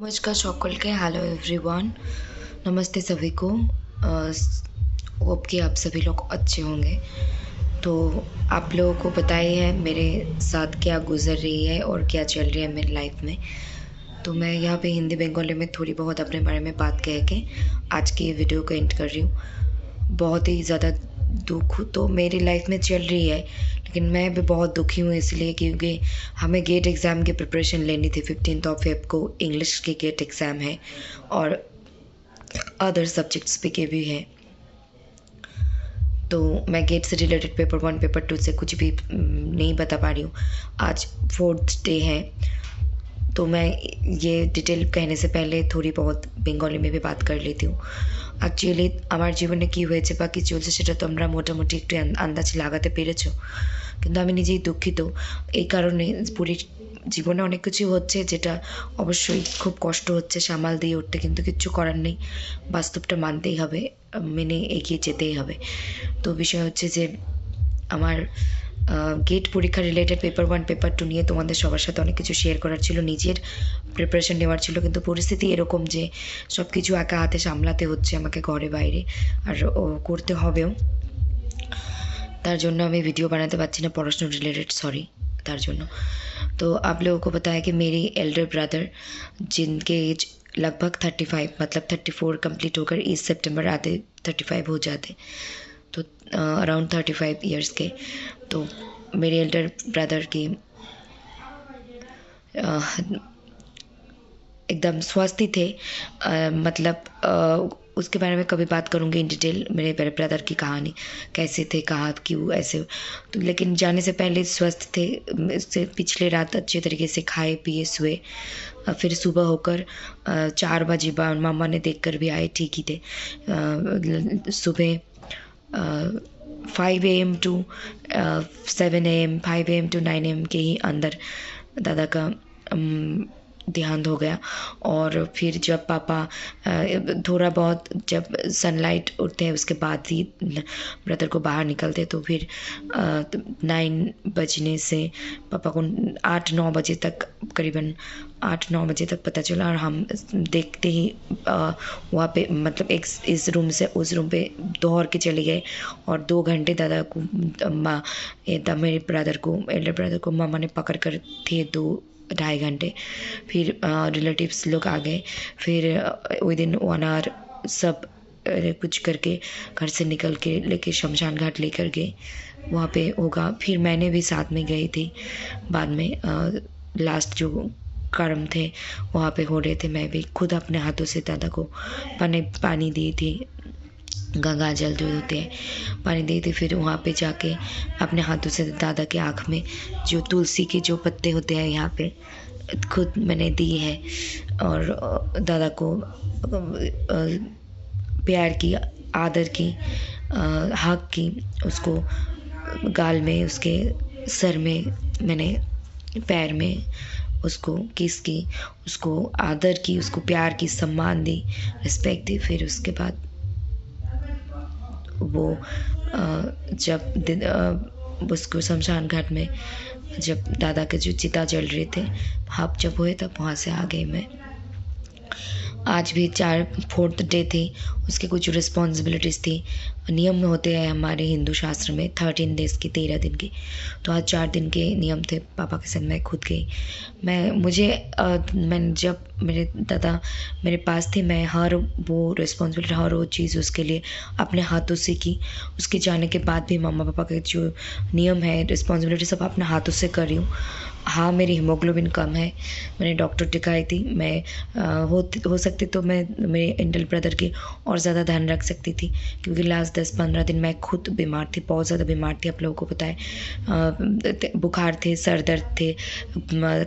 नमस्कार সকলকে hello everyone. नमस्ते सभी को। होप कि आप सभी लोग अच्छे होंगे। तो आप लोगों को पता ही है मेरे साथ क्या गुज़र रही है और क्या चल रही है मेरी लाइफ में। तो मैं यहाँ पे हिंदी बंगाली में थोड़ी बहुत अपने बारे में बात कह के आज की वीडियो को एंड कर रही हूँ। बहुत ही ज़्यादा दुख तो मेरी लाइफ में चल रही है, लेकिन मैं भी बहुत दुखी हूँ इसलिए क्योंकि हमें गेट एग्ज़ाम की प्रिपरेशन लेनी थी। 15 फेब को इंग्लिश की गेट एग्ज़ाम है और अदर सब्जेक्ट्स पे के भी है। तो मैं गेट से रिलेटेड पेपर 1 पेपर 2 से कुछ भी नहीं बता पा रही हूँ। आज 4th डे है, तो मैं ये डिटेल कहने से पहले थोड़ी बहुत बेंगली में भी बात कर लेती हूँ। অ্যাকচুয়ালি আমার জীবনে কী হয়েছে বা কী চলছে সেটা তোমরা মোটামুটি একটু আন্দাজ লাগাতে পেরেছো, কিন্তু আমি নিজেই দুঃখিত এই কারণে। জীবনে অনেক কিছু হচ্ছে যেটা অবশ্যই খুব কষ্ট হচ্ছে সামাল দিয়ে উঠতে, কিন্তু কিচ্ছু করার নেই, বাস্তবটা মানতেই হবে, মেনে এগিয়ে যেতেই হবে। তো বিষয় হচ্ছে যে আমার গেট পরীক্ষা রিলেটেড পেপার 1 পেপার 2 নিয়ে তোমাদের সবার সাথে অনেক কিছু শেয়ার করার ছিল, নিজের প্রিপারেশন নেওয়ার ছিল, কিন্তু পরিস্থিতি এরকম যে সব কিছু একা হাতে সামলাতে হচ্ছে আমাকে ঘরে বাইরে, আর করতে হবেও। তার জন্য আমি ভিডিও বানাতে পারছি না পড়াশোনা রিলেটেড, সরি तार जोनो। तो आप लोगों को बताया कि मेरी एल्डर ब्रदर जिनके एज लगभग 35 मतलब 34 कंप्लीट होकर इस सितंबर आते 35 हो जाते, तो अराउंड 35 इयर्स के। तो मेरे एल्डर ब्रदर की एकदम स्वस्थ थे, मतलब उसके बारे में कभी बात करूँगी इन डिटेल, मेरे बड़े ब्रदर की कहानी कैसे थे, कहाँ क्यों ऐसे। तो लेकिन जाने से पहले स्वस्थ थे, इससे पिछले रात अच्छे तरीके से खाए पिए सोए, फिर सुबह होकर 4 बजे मामा ने देख कर भी आए, ठीक ही थे। सुबह 5 AM to 7 AM 5 AM to 9 AM के ही अंदर दादा का देहांत हो गया। और फिर जब पापा थोड़ा बहुत जब सनलाइट उठते हैं उसके बाद ही ब्रदर को बाहर निकलते, तो फिर 9 बजने से पापा को 8-9 बजे तक, करीबन 8-9 बजे तक पता चला। और हम देखते ही वहाँ पे मतलब एक इस रूम से उस रूम पे दौड़ के चले गए, और 2 घंटे दादा को मेरे ब्रदर को, एल्डर ब्रदर को मामा ने पकड़ कर थे 2-2.5 घंटे। फिर रिलेटिव्स लोग आ गए, फिर विदिन 1 आवर सब कुछ करके घर से निकल के लेके शमशान घाट लेकर गए, वहाँ पे होगा। फिर मैंने भी साथ में गई थी, बाद में लास्ट जो कर्म थे वहाँ पे हो रहे थे, मैं भी खुद अपने हाथों से दादा को पानी दी थी, गंगा जल जो होते हैं पानी दी थी। फिर वहाँ पे जाके अपने हाथों से दादा के आँख में जो तुलसी के जो पत्ते होते हैं यहाँ पे खुद मैंने दी है, और दादा को प्यार की, आदर की, हक की, उसको गाल में, उसके सर में, मैंने पैर में उसको किस की, उसको आदर की, उसको प्यार की, सम्मान दी, रिस्पेक्ट दी। फिर उसके बाद वो जब उसको शमशान घाट में जब दादा के जो चिता जल रहे थे, हाफ जब हुए तब वहाँ से आ गई मैं। आज भी 4th डे थी, उसकी कुछ रिस्पॉन्सिबिलिटीज़ थी। नियम होते हैं हमारे हिंदू शास्त्र में 13 डेज़ की, 13 दिन की। तो आज 4 दिन के नियम थे, पापा के साथ मैं खुद गई। मैं जब मेरे दादा मेरे पास थे, मैं हर वो रिस्पॉन्सिबिलिटी, हर वो चीज़ उसके लिए अपने हाथों से की। उसके जाने के बाद भी मम्मा पापा के जो नियम है, रिस्पॉन्सिबिलिटी सब अपने हाथों से कर रही हूँ। हाँ, मेरी हीमोग्लोबिन कम है, मैंने डॉक्टर दिखाई थी। मैं हो सकती तो मैं मेरे एल्डर ब्रदर की और ज़्यादा ध्यान रख सकती थी, क्योंकि लास्ट 10-15 दिन मैं खुद बीमार थी, बहुत ज़्यादा बीमार थी। आप लोगों को पता है बुखार थे, सर दर्द थे,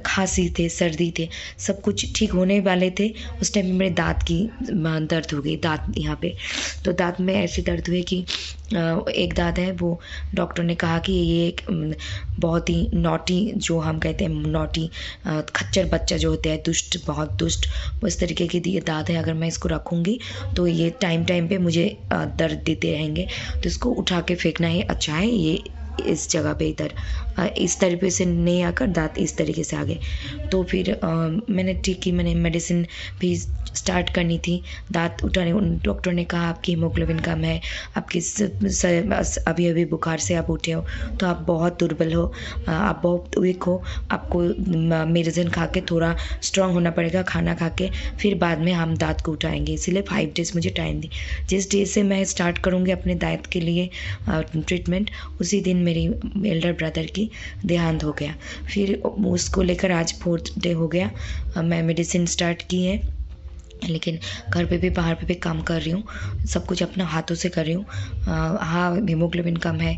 खांसी थे, सर्दी थे, सब कुछ ठीक होने वाले थे। उस टाइम में मेरे दाँत की दर्द हो गई, दाँत यहाँ पे, तो दाँत में ऐसी दर्द हुई कि एक दाँत है, वो डॉक्टर ने कहा कि ये एक बहुत ही नॉटी, जो हम कहते हैं नॉटी, खच्चर बच्चा जो होता है, दुष्ट, बहुत दुष्ट, वो इस तरीके की ये दाँत है। अगर मैं इसको रखूँगी तो ये टाइम पे मुझे दर्द देते रहेंगे, तो इसको उठा के फेंकना ही अच्छा है, ये इस जगह पे इधर इस तरीके से नहीं आकर दांत इस तरीके से आ गए। तो फिर मैंने ठीक की, मैंने मेडिसिन भी स्टार्ट करनी थी। दांत उठाने डॉक्टर ने कहा आपकी हीमोग्लोबिन कम है, आपकी अभी अभी बुखार से आप उठे हो तो आप बहुत दुर्बल हो, आप बहुत वीक हो, आपको मेडिसिन खा के थोड़ा स्ट्रांग होना पड़ेगा खाना खा के, फिर बाद में हम दांत को उठाएंगे। इसीलिए 5 डेज़ मुझे टाइम दी। जिस डे से मैं स्टार्ट करूँगी अपने दांत के लिए ट्रीटमेंट, उसी दिन मेरी एल्डर ब्रदर की देहांत हो गया। फिर उसको लेकर आज 4th डे हो गया। मैं मेडिसिन स्टार्ट की है, लेकिन घर पे भी बाहर पे भी काम कर रही हूँ, सब कुछ अपना हाथों से कर रही हूँ। हाँ, हीमोग्लोबिन कम है,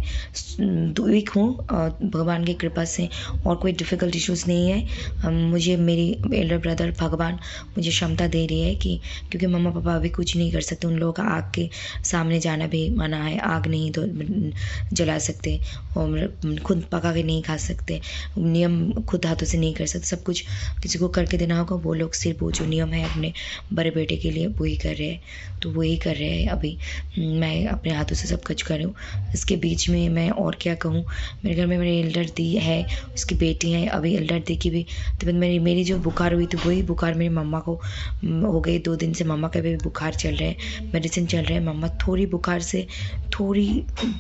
वीक हूँ, भगवान की कृपा से और कोई डिफ़िकल्ट इश्यूज़ नहीं है। मुझे मेरी एल्डर ब्रदर भगवान मुझे क्षमता दे रही है कि क्योंकि मम्मा पापा अभी कुछ नहीं कर सकते, उन लोगों का आग के सामने जाना भी मना है, आग नहीं तो जला सकते और खुद पका के नहीं खा सकते, नियम खुद हाथों से नहीं कर सकते, सब कुछ किसी को करके देना होगा। वो लोग सिर्फ वो जो नियम है अपने बड़े बेटे के लिए वही कर रहे हैं, तो वही कर रहे हैं। अभी मैं अपने हाथों से सब कुछ कर रही हूँ। इसके बीच में मैं और क्या कहूँ, मेरे घर में मेरी एल्डर दी है, उसकी बेटी है। अभी एल्डर दी की भी तबीयत, मेरी जो बुखार हुई थी वही बुखार मेरी मम्मा को हो गई। 2 दिन से मम्मा का भी बुखार चल रहा है, मेडिसिन चल रहा है। मम्मा थोड़ी बुखार से थोड़ी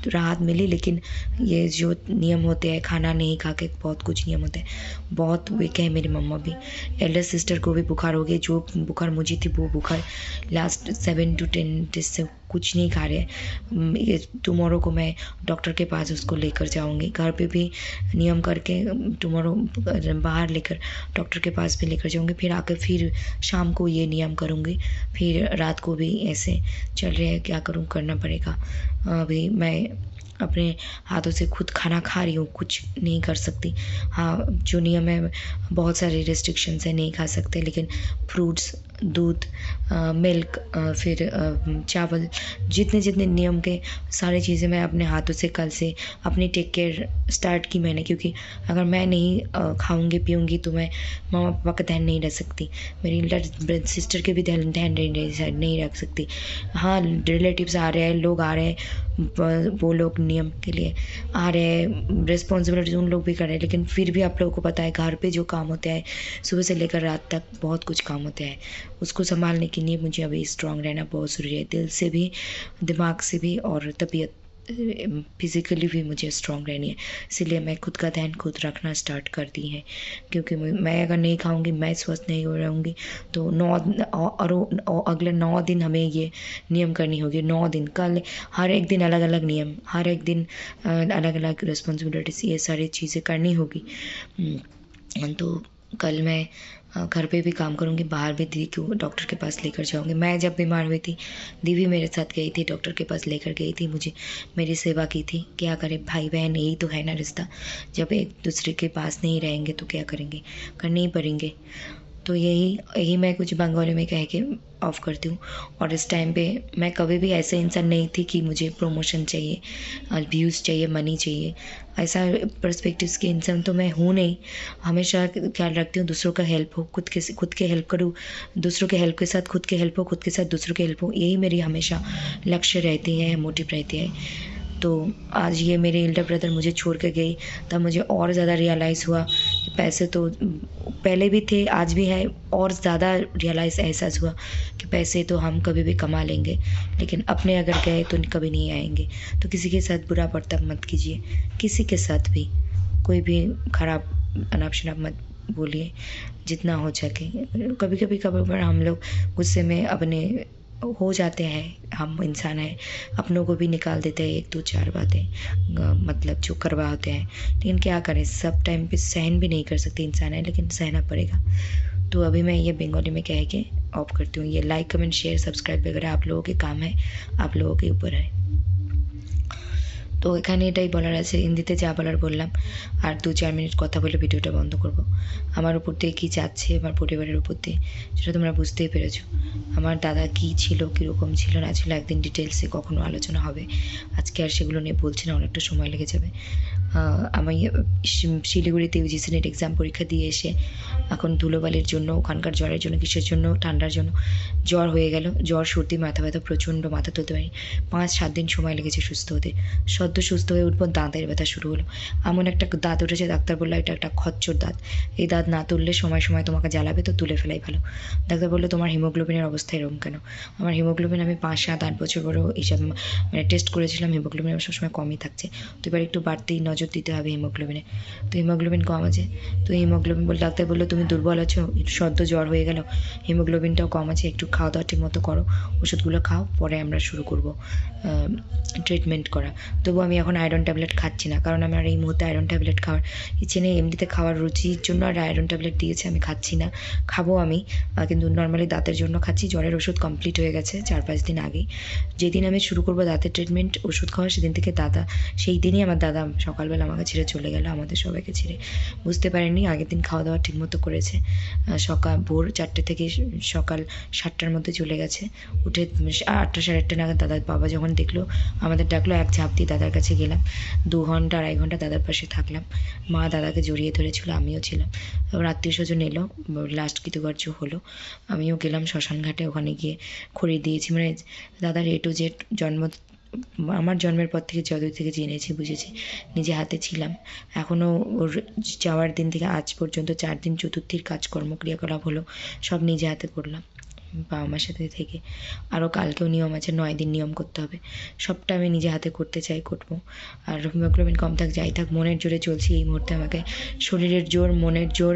राहत मिली, लेकिन ये जो नियम होते हैं, खाना नहीं खा के बहुत कुछ नियम होते हैं, बहुत वीक है मेरी मम्मा भी। एल्डर सिस्टर को भी बुखार हो गई, जो बुखार मुझे थी वो बुखार लास्ट 7 to 10 डेज से कुछ नहीं खा रहे। टुमारो को मैं डॉक्टर के पास उसको लेकर जाऊंगी, घर पे भी नियम करके टुमारो बाहर लेकर डॉक्टर के पास भी लेकर जाऊंगी, फिर आकर फिर शाम को ये नियम करूंगी, फिर रात को भी ऐसे चल रहे हैं, क्या करूँ, करना पड़ेगा। अभी मैं अपने हाथों से खुद खाना खा रही हूँ, कुछ नहीं कर सकती। हाँ, जो नियम है, बहुत सारे रिस्ट्रिक्शंस है, नहीं खा सकते, लेकिन फ्रूट्स, दूध, मिल्क, फिर चावल, जितने नियम के सारी चीज़ें मैं अपने हाथों से कल से अपनी टेक केयर स्टार्ट की मैंने, क्योंकि अगर मैं नहीं खाऊंगी पीऊँगी तो मैं मम्मा पापा का ध्यान नहीं रख सकती, मेरी एल्डर सिस्टर के भी ध्यान नहीं रख सकती। हाँ, रिलेटिव्स आ रहे हैं, लोग आ रहे हैं, वो लोग नियम के लिए आ रहे हैं, रिस्पॉन्सिबिलिटीज उन लोग भी कर रहे हैं, लेकिन फिर भी आप लोगों को पता है घर पे जो काम होता है सुबह से लेकर रात तक बहुत कुछ काम होता है, उसको संभालने के लिए मुझे अभी स्ट्रांग रहना बहुत ज़रूरी है, दिल से भी, दिमाग से भी, और तबीयत फिज़िकली भी मुझे स्ट्रांग रहनी है। इसीलिए मैं खुद का ध्यान खुद रखना स्टार्ट कर दी है, क्योंकि मैं अगर नहीं खाऊंगी, मैं स्वस्थ नहीं हो रहूँगी, तो 9 और अगले 9 दिन हमें ये नियम करनी होगी। 9 दिन, कल हर एक दिन अलग अलग नियम, हर एक दिन अलग अलग रिस्पॉन्सिबिलिटीज़, ये सारी चीज़ें करनी होगी। तो कल मैं घर पे भी काम करूँगी, बाहर भी दीदी को डॉक्टर के पास लेकर जाऊँगी। मैं जब बीमार हुई थी, दीदी मेरे साथ गई थी, डॉक्टर के पास लेकर गई थी, मुझे मेरी सेवा की थी। क्या करें, भाई बहन यही तो है ना रिश्ता, जब एक दूसरे के पास नहीं रहेंगे तो क्या करेंगे, करने ही पड़ेंगे। तो यही मैं कुछ बंगाली में कह के ऑफ करती हूँ। और इस टाइम पे मैं कभी भी ऐसे इंसान नहीं थी कि मुझे प्रमोशन चाहिए, व्यूज़ चाहिए, मनी चाहिए, ऐसा पर्सपेक्टिव्स के इंसान तो मैं हूँ नहीं। हमेशा ख्याल रखती हूँ दूसरों का हेल्प हो, खुद के हेल्प करूँ, दूसरों के हेल्प के साथ खुद के हेल्प हो, खुद के साथ दूसरों के हेल्प हो, यही मेरी हमेशा लक्ष्य रहती है, मोटिव रहती है। तो आज ये मेरे एल्डर ब्रदर मुझे छोड़ के गई, तब मुझे और ज़्यादा रियलाइज़ हुआ कि पैसे तो पहले भी थे, आज भी है, और ज़्यादा एहसास हुआ कि पैसे तो हम कभी भी कमा लेंगे, लेकिन अपने अगर गए तो कभी नहीं आएंगे। तो किसी के साथ बुरा बर्ताव मत कीजिए, किसी के साथ भी कोई भी खराब अनाप शनाप मत बोलिए, जितना हो सके। कभी कभी हम लोग गुस्से में अपने हो जाते हैं, हम इंसान हैं, अपनों को भी निकाल देते हैं 1-2-4 बातें, मतलब जो करवा होते हैं, लेकिन क्या करें, सब टाइम पे सहन भी नहीं कर सकते, इंसान है, लेकिन सहना पड़ेगा। तो अभी मैं ये बंगाली में कह के ऑफ करती हूँ। ये लाइक कमेंट शेयर सब्सक्राइब वगैरह आप लोगों के काम है, आप लोगों के ऊपर है। তো এখানে এটাই বলার আছে, হিন্দিতে যা বলার বললাম, আর 2-4 মিনিট কথা বলে ভিডিওটা বন্ধ করব। আমার উপর দিয়ে কী যাচ্ছে, আমার পরিবারের উপর দিয়ে, সেটা তোমরা বুঝতেই পেরেছো। আমার দাদা কী ছিল, কীরকম ছিল না ছিল, একদিন ডিটেলসে কখনো আলোচনা হবে। আজকে আর সেগুলো নিয়ে বলছি না, অনেকটা সময় লেগে যাবে। আমি শিলিগুড়িতে ইউজিসি নেট এক্সাম পরীক্ষা দিয়ে এসে এখন ধুলোবালির জন্য, ওখানকার জ্বরের জন্য, কিসের জন্য, ঠান্ডার জন্য জ্বর হয়ে গেল। জ্বর, সর্দি, মাথা ব্যথা, প্রচণ্ড মাথা তুলতে পারি। 5-7 দিন সময় লেগেছে সুস্থ হতে। সদ্য সুস্থ হয়ে উঠবো, দাঁতের ব্যথা শুরু হলো। এমন একটা দাঁত উঠেছে, ডাক্তার বললো এটা একটা খচ্চর দাঁত, এই দাঁত না তুললে সময় সময় তোমাকে জ্বালাবে, তো তুলে ফেলাই ভালো। ডাক্তার বললো তোমার হিমোগ্লোবিনের অবস্থা এরকম কেন? আমার হিমোগ্লোবিন, আমি 5-7-8 বছর বড় এইসব মানে টেস্ট করেছিলাম, হিমোগ্লোবিন আমার সবসময় কমই থাকছে, তো এবার একটু বাড়তেই নজর দিতে হবে হিমোগ্লোবিনে। তো হিমোগ্লোবিন কম আছে, তো হিমোগ্লোবিন বলে ডাক্তার বললো তুমি দুর্বল আছো, সদ্য জ্বর হয়ে গেল, হিমোগ্লোবিনটাও কম আছে, একটু খাওয়া দাওয়া ঠিক মতো করো, ওষুধগুলো খাও, পরে আমরা শুরু করবো ট্রিটমেন্ট করা। তবু আমি এখন আয়রন ট্যাবলেট খাচ্ছি না, কারণ আমার এই মুহূর্তে আয়রন ট্যাবলেট খাওয়ার ইচ্ছে নেই। এমনিতে খাওয়ার রুচির জন্য আর আয়রন ট্যাবলেট দিয়েছে, আমি খাচ্ছি না, খাবো আমি, কিন্তু নর্মালি দাঁতের জন্য খাচ্ছি। জ্বরের ওষুধ কমপ্লিট হয়ে গেছে 4-5 দিন আগেই। যেদিন আমি শুরু করবো দাঁতের ট্রিটমেন্ট ওষুধ খাওয়া, সেদিন থেকে সেই দিনই আমার দাদা সকালবেলা আমাকে ছেড়ে চলে গেল, আমাদের সবাইকে ছেড়ে। বুঝতে পারেননি, আগের দিন খাওয়া দাওয়া ঠিকমতো করেছে, ভোর 4টে থেকে সকাল 7টার মধ্যে চলে গেছে। উঠে 8টা 8:30 নাগাদ দাদার বাবা যখন দেখলো, আমাদের ডাকলো, এক ঝাঁপ দিয়ে দাদার কাছে গেলাম। 2 ঘন্টা 2.5 ঘন্টা দাদার পাশে থাকলাম। মা দাদাকে জড়িয়ে ধরেছিল, আমিও ছিলাম। এবার আত্মীয় স্বজন এলো, লাস্ট কৃতকার্য হলো। আমিও গেলাম শ্মশান ঘাটে, ওখানে গিয়ে খড়ি দিয়েছি। মানে দাদার A to Z জন্ম, আমার জন্মের পর থেকে যতদূর থেকে জেনেছি বুঝেছি, নিজে হাতে ছিলাম। এখনও ওর যাওয়ার দিন থেকে আজ পর্যন্ত 4 দিন চতুর্থীর কাজকর্ম ক্রিয়াকলাপ হলো, সব নিজে হাতে করলাম বাবা মার সাথে থেকে। আরও কালকেও নিয়ম আছে, 9 দিন নিয়ম করতে হবে, সবটা আমি নিজে হাতে করতে চাই, করবো। আর হিমোগ্লোবিন কম থাক যাই থাক, মনের জোরে চলছি এই মুহূর্তে। আমাকে শরীরের জোর, মনের জোর,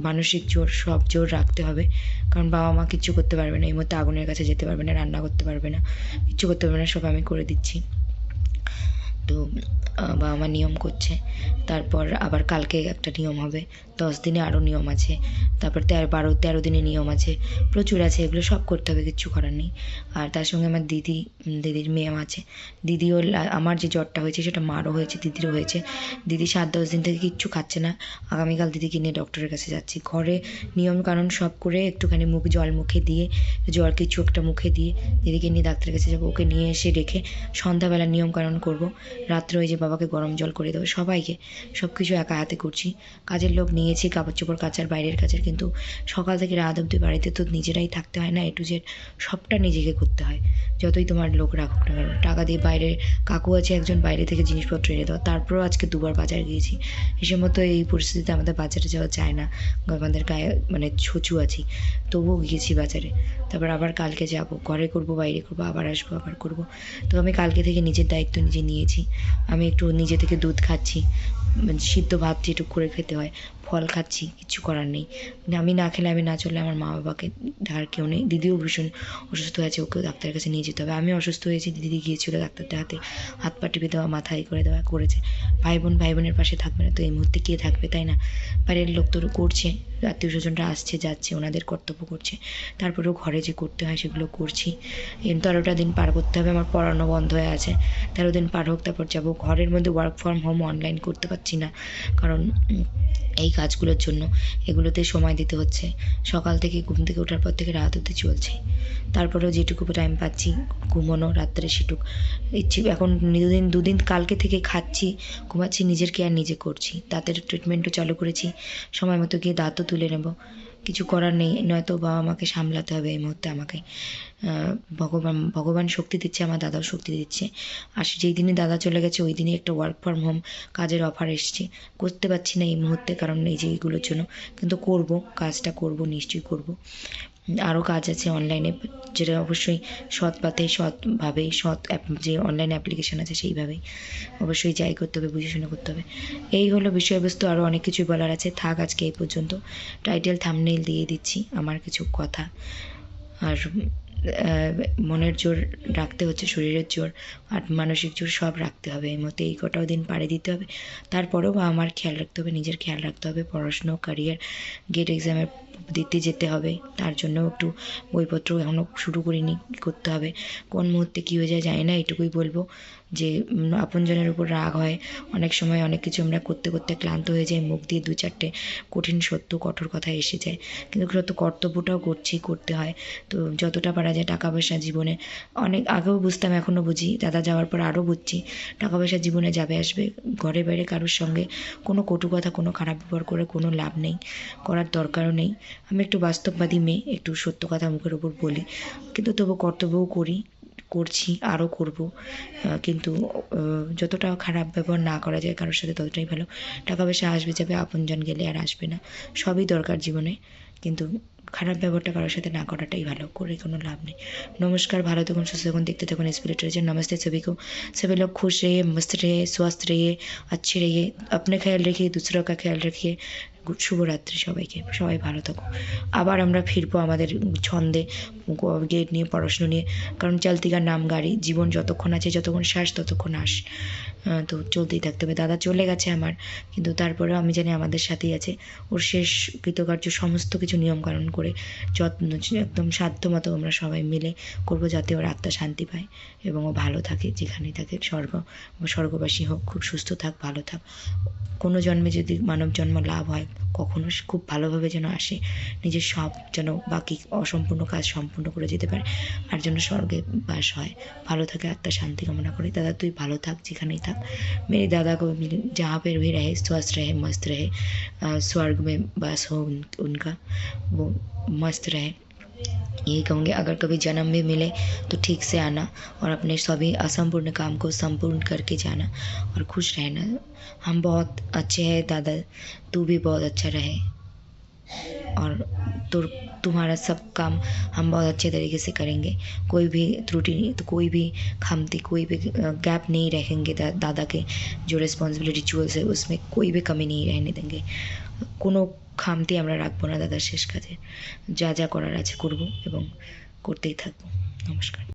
মানসিক জোর, সব জোর রাখতে হবে, কারণ বাবা মা কিচ্ছু করতে পারবে না এই মুহূর্তে, আগুনের কাছে যেতে পারবে না, রান্না করতে পারবে না, কিচ্ছু করতে পারবে না, সব আমি করে দিচ্ছি। তো বাবা মা নিয়ম করছে, তারপর আবার কালকে একটা নিয়ম হবে, 10 দিনে আরও নিয়ম আছে, তারপর 13 দিনে নিয়ম আছে, প্রচুর আছে, এগুলো সব করতে হবে, কিচ্ছু করার নেই। আর তার সঙ্গে আমার দিদির মেয়েও আছে। দিদিও, আমার যে জ্বরটা হয়েছে সেটা মারও হয়েছে, দিদিরও হয়েছে। দিদি 7-10 দিন থেকে কিচ্ছু খাচ্ছে না, আগামীকাল দিদিকে নিয়ে ডক্টরের কাছে যাচ্ছি। ঘরে নিয়ম কানুন সব করে একটুখানি জল মুখে দিয়ে, জল কিছু একটা মুখে দিয়ে দিদিকে নিয়ে ডাক্তারের কাছে যাবো, ওকে নিয়ে এসে রেখে সন্ধ্যাবেলা নিয়ম কানুন করবো। রাত্রে ওই যে বাবাকে গরম জল করে দেবো, সবাইকে সব কিছু একা হাতে করছি। কাজের লোক নিয়েছি, কাপড় চোপড় কাচার, বাইরের কাজের, কিন্তু সকাল থেকে রাত অবধি বাড়িতে তো নিজেরাই থাকতে হয় না, A to Z সবটা নিজেকে করতে হয়, যতই তোমার লোক রাখুক না কেন। টাকা দিয়ে বাইরে কাকু আছে একজন, বাইরে থেকে জিনিসপত্র এনে দেওয়া, তারপরেও আজকে 2বার বাজার গিয়েছি। হিসেব মতো এই পরিস্থিতিতে আমাদের বাজারে যাওয়া যায় না, আমাদের গায়ে মানে ছুঁচু আছি, তবুও গিয়েছি বাজারে। তারপর আবার কালকে যাব, ঘরে করবো, বাইরে করবো, আবার আসবো, আবার করবো। তো আমি কালকে থেকে নিজের দায়িত্ব নিজে নিয়েছি। আমি একটু নিজে থেকে দুধ খাচ্ছি, সিদ্ধ ভাত যেটুকু করে খেতে হয়, ফল খাচ্ছি, কিচ্ছু করার নেই। আমি না খেলে, আমি না চললে আমার মা বাবাকে আর কেউ নেই। দিদিও ভীষণ অসুস্থ হয়েছে, ওকেও ডাক্তারের কাছে নিয়ে যেতে হবে। আমি অসুস্থ হয়েছি, দিদি গিয়েছিলো ডাক্তার দেখাতে, হাত পা টিপে দেওয়া, মাথায় করে দেওয়া করেছে। ভাই বোনের পাশে থাকবে না তো এই মুহূর্তে কে থাকবে, তাই না? বাইরের লোক তো করছে, আত্মীয় স্বজনরা আসছে যাচ্ছে, ওনাদের কর্তব্য করছে, তারপরেও ঘরে যে করতে হয় সেগুলো করছি। 13টা দিন পার করতে হবে, আমার পড়ানো বন্ধ হয়ে আছে, 13 দিন পার হোক, তারপর যাবো। ঘরের মধ্যে ওয়ার্ক ফ্রম হোম অনলাইন করতে পারছি না, কারণ এই কাজগুলোর জন্য এগুলোতে সময় দিতে হচ্ছে। সকাল থেকে ঘুম থেকে ওঠার পর থেকে রাত অবধি চলছে, তারপরেও যেটুকু টাইম পাচ্ছি ঘুমোনো, রাত্রে সেটুক ইচ্ছে। এখন 2 দিন কালকে থেকে খাচ্ছি, ঘুমাচ্ছি, নিজের কেয়ার নিজে করছি। দাঁতের ট্রিটমেন্টও চালু করেছি, সময় মতো গিয়ে দাঁতও তুলে নেব, কিছু করার নেই, নয়তো বাবা মাকে সামলাতে হবে এই মুহূর্তে আমাকে। ভগবান শক্তি দিচ্ছে, আমার দাদাও শক্তি দিচ্ছে। আর যেই দিনে দাদা চলে গেছে ওই দিনই একটা ওয়ার্ক ফ্রম হোম কাজের অফার এসছে, করতে পারছি না এই মুহূর্তে কারণ এই যে এইগুলোর জন্য, কিন্তু করব, কাজটা করব, নিশ্চয়ই করব। আরও কাজ আছে অনলাইনে, যেটা অবশ্যই সৎ পথে, সৎভাবে, যে অনলাইন অ্যাপ্লিকেশান আছে সেইভাবেই অবশ্যই যাই করতে হবে, বুঝে শুনে করতে হবে। এই হলো বিষয়বস্তু, আরও অনেক কিছুই বলার আছে, থাক আজকে এই পর্যন্ত। টাইটেল থাম্বনেইল দিয়ে দিচ্ছি আমার কিছু কথা। আর মনের জোর রাখতে হচ্ছে, শরীরের জোর আর মানসিক জোর সব রাখতে হবে এই মতো, এই কটাও দিন পাড়ে দিতে হবে। তারপরেও আমার খেয়াল রাখতে হবে, নিজের খেয়াল রাখতে হবে, পড়াশুনো, ক্যারিয়ার, গেট এক্সামের দিতে যেতে হবে, তার জন্য একটু বইপত্র এখনও শুরু করিনি, করতে হবে। কোন মুহূর্তে কী হয়ে যায় জানি না, এটুকুই বলবো যে আপনজনের উপর রাগ হয়, অনেক সময় অনেক কিছু আমরা করতে করতে ক্লান্ত হয়ে যাই, মুখ দিয়ে দু চারটে কঠিন সত্য কঠোর কথা এসে যায়, কিন্তু সত্য কর্তব্যটাও করছি, করতে হয়। তো যতটা পারা যায় টাকা পয়সা জীবনে, অনেক আগেও বুঝতাম, এখনও বুঝি, দাদা যাওয়ার পর আরও বুঝছি টাকা পয়সা জীবনে যাবে আসবে, ঘরে বাইরে কারোর সঙ্গে কোনো কটু কথা, কোনো খারাপ ব্যবহার করে কোনো লাভ নেই, করার দরকারও নেই। আমি একটু বাস্তববাদী মেয়ে, একটু সত্য কথা মুখের ওপর বলি, কিন্তু তবু কর্তব্যও করি, করছি, আরও করব। কিন্তু যতটা খারাপ ব্যবহার না করা যায় কারোর সাথে ততটাই ভালো। টাকা পয়সা আসবে যাবে, আপনজন গেলে আর আসবে না, সবই দরকার জীবনে, কিন্তু খারাপ ব্যবহারটা কারোর সাথে না করাটাই ভালো, করে কোনো লাভ নেই। नमस्कार, ভালো থাকুন, সুস্থ থাকুন, দেখতে থাকুন स्पिरिट ट्रेजर। नमस्ते सभी को। सभी लोग खुश रहिए, मस्त रहिए, स्वस्थ रहिए, अच्छे रहिए, अपने ख्याल रखिए, दूसरों का ख्याल रखिए। শুভরাত্রি সবাইকে, সবাই ভালো থাকো। আবার আমরা ফিরবো আমাদের ছন্দে, গেট নিয়ে, পড়াশুনো নিয়ে, কারণ চলতি কা নাম গাড়ি, জীবন যতক্ষণ আছে, যতক্ষণ শ্বাস ততক্ষণ আস, তো চলতেই থাকতে হবে। দাদা চলে গেছে আমার, কিন্তু তারপরেও আমি জানি আমাদের সাথেই আছে। ওর শেষ কৃতকার্য সমস্ত কিছু নিয়মকানুন করে যত্ন একদম সাধ্য মতো আমরা সবাই মিলে করবো, যাতে ওর আত্মা শান্তি পায় এবং ও ভালো থাকে, যেখানেই থাকে, স্বর্গবাসী হোক, খুব সুস্থ থাক, ভালো থাক। কোনো জন্মে যদি মানব জন্ম লাভ হয়, কখনো খুব ভালোভাবে যেন আসে, নিজের সব যেন বাকি অসম্পূর্ণ কাজ সম্পূর্ণ করে যেতে পারে, আর যেন স্বর্গে বাস হয়, ভালো থাকে, আত্মা শান্তি কামনা করি। দাদা তুই ভালো থাক, যেখানেই থাক। मेरे दादा को जहाँ पर भी रहे, स्वस्थ रहे, मस्त रहे, स्वर्ग में वास हो उनका, वो मस्त रहे। यही कहूँगी, अगर कभी जन्म भी मिले तो ठीक से आना और अपने सभी असंपूर्ण काम को संपूर्ण करके जाना और खुश रहना। हम बहुत अच्छे हैं दादा, तू भी बहुत अच्छा रहे, और तुम्हारा सब काम हम बहुत अच्छे तरीके से करेंगे। कोई भी त्रुटि नहीं, तो कोई भी खामती, कोई भी गैप नहीं रखेंगे दादा के जो रेस्पॉन्सिबिलिटी रिचुअल्स है उसमें कोई भी कमी नहीं रहने देंगे। কোনো খামতি আমরা রাখবো না দাদার শেষ কাজে, যা যা করার আছে করবো এবং করতেই থাকবো। নমস্কার।